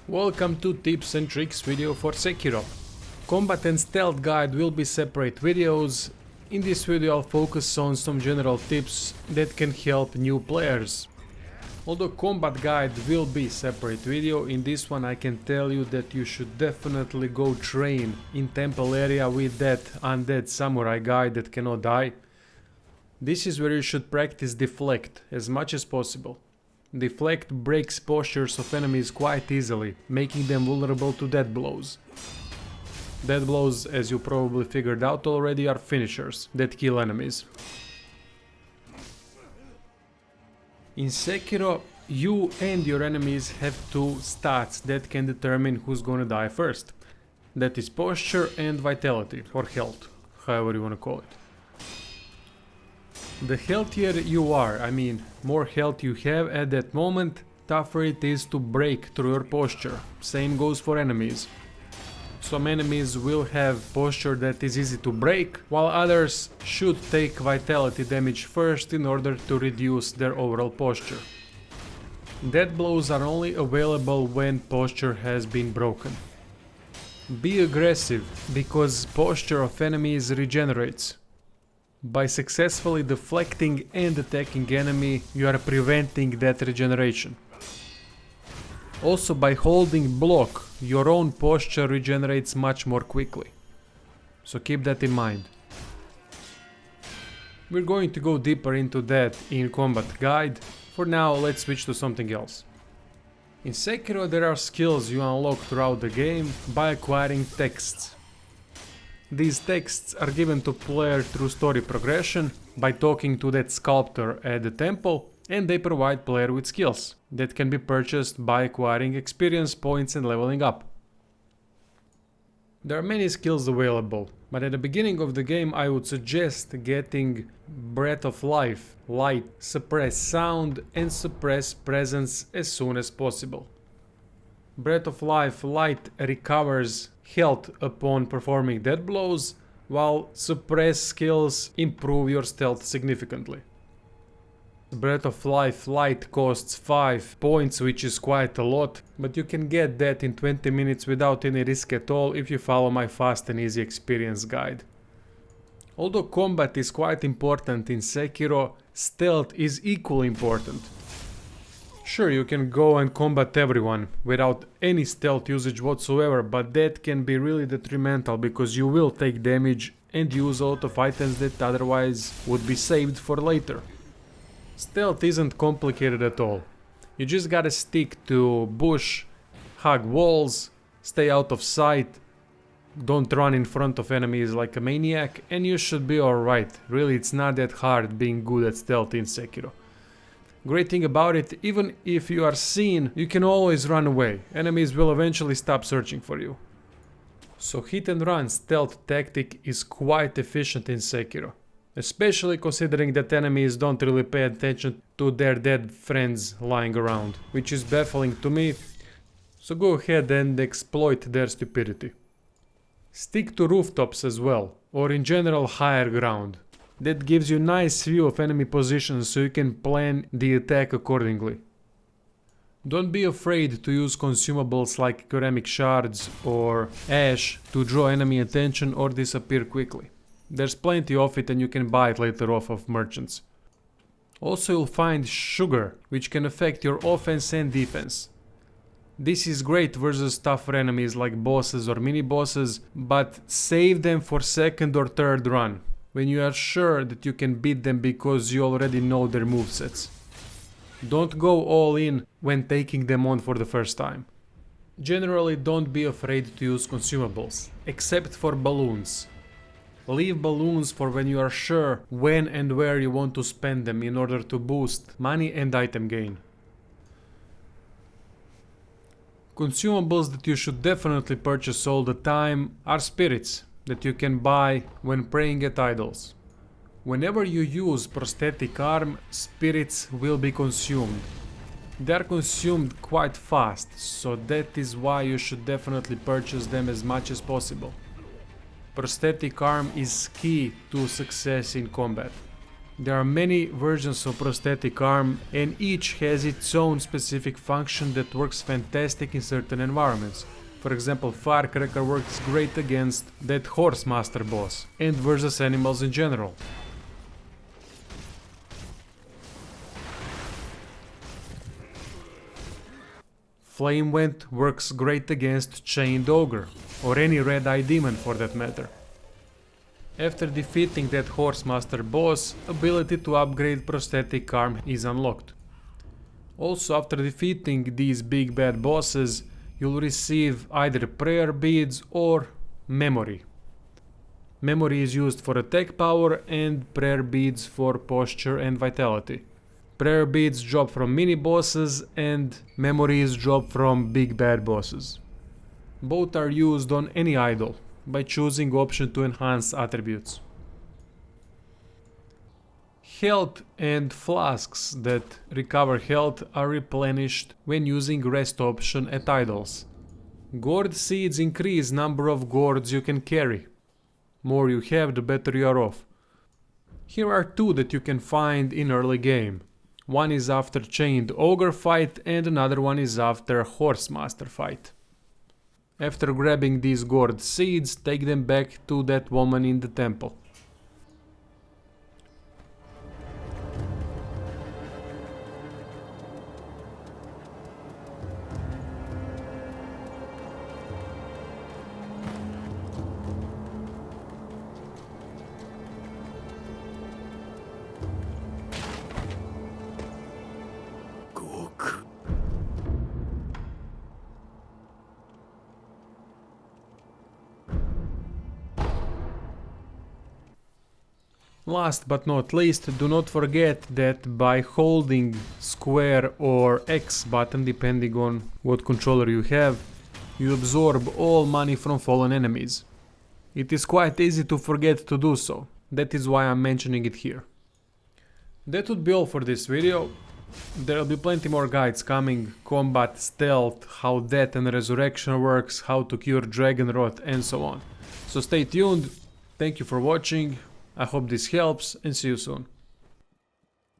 Welcome to tips and tricks video for Sekiro. Combat and stealth guide will be separate videos. In this video I'll focus on some general tips that can help new players. Although combat guide will be separate video, in this one I can tell you that you should definitely go train in temple area with that undead samurai guy that cannot die. This is where you should practice deflect as much as possible. Deflect breaks postures of enemies quite easily, making them vulnerable to death blows. Death blows, as you probably figured out already, are finishers that kill enemies. In Sekiro, you and your enemies have two stats that can determine who's gonna die first. That is posture and vitality, or health, however you wanna call it. The healthier you are, more health you have at that moment, tougher it is to break through your posture. Same goes for enemies. Some enemies will have posture that is easy to break, while others should take vitality damage first in order to reduce their overall posture. Death blows are only available when posture has been broken. Be aggressive, because posture of enemies regenerates. By successfully deflecting and attacking enemy, you are preventing that regeneration. Also, by holding block, your own posture regenerates much more quickly. So keep that in mind. We're going to go deeper into that in combat guide. For now, let's switch to something else. In Sekiro there are skills you unlock throughout the game by acquiring texts. These texts are given to player through story progression by talking to that sculptor at the temple, and they provide player with skills that can be purchased by acquiring experience points and leveling up. There are many skills available, but at the beginning of the game I would suggest getting Breath of Life, Light, Suppress Sound and Suppress Presence as soon as possible. Breath of Life, Light recovers health upon performing death blows, while suppress skills improve your stealth significantly. Breath of Life Light costs 5 points, which is quite a lot, but you can get that in 20 minutes without any risk at all if you follow my fast and easy experience guide. Although combat is quite important in Sekiro, stealth is equally important. Sure, you can go and combat everyone without any stealth usage whatsoever, but that can be really detrimental because you will take damage and use a lot of items that otherwise would be saved for later. Stealth isn't complicated at all. You just gotta stick to bush, hug walls, stay out of sight, don't run in front of enemies like a maniac, and you should be alright. Really, it's not that hard being good at stealth in Sekiro. Great thing about it, even if you are seen, you can always run away. Enemies will eventually stop searching for you. So hit and run stealth tactic is quite efficient in Sekiro. Especially considering that enemies don't really pay attention to their dead friends lying around, which is baffling to me. So go ahead and exploit their stupidity. Stick to rooftops as well, or in general higher ground. That gives you nice view of enemy positions so you can plan the attack accordingly. Don't be afraid to use consumables like ceramic shards or ash to draw enemy attention or disappear quickly. There's plenty of it and you can buy it later off of merchants. Also, you'll find sugar, which can affect your offense and defense. This is great versus tougher enemies like bosses or mini bosses, but save them for second or third run, when you are sure that you can beat them because you already know their movesets. Don't go all in when taking them on for the first time. Generally, don't be afraid to use consumables, except for balloons. Leave balloons for when you are sure when and where you want to spend them in order to boost money and item gain. Consumables that you should definitely purchase all the time are spirits that you can buy when praying at idols. Whenever you use prosthetic arm, spirits will be consumed. They are consumed quite fast, so that is why you should definitely purchase them as much as possible. Prosthetic arm is key to success in combat. There are many versions of prosthetic arm and each has its own specific function that works fantastic in certain environments. For example, Firecracker works great against that Horse Master boss and versus animals in general. Flame Vent works great against Chained Ogre, or any red-eye demon for that matter. After defeating that Horsemaster boss, ability to upgrade prosthetic arm is unlocked. Also, after defeating these big bad bosses, you'll receive either prayer beads or memory. Memory is used for attack power and prayer beads for posture and vitality. Prayer beads drop from mini bosses and memories drop from big bad bosses. Both are used on any idol by choosing option to enhance attributes. Health and flasks that recover health are replenished when using rest option at idols. Gourd seeds increase number of gourds you can carry. More you have, the better you are off. Here are two that you can find in early game. One is after Chained Ogre fight and another one is after Horsemaster fight. After grabbing these gourd seeds, take them back to that woman in the temple. Last but not least, do not forget that by holding square or X button, depending on what controller you have, you absorb all money from fallen enemies. It is quite easy to forget to do so, that is why I'm mentioning it here. That would be all for this video. There will be plenty more guides coming: combat, stealth, how death and resurrection works, how to cure dragon rot, and so on. So stay tuned, thank you for watching. I hope this helps and see you soon.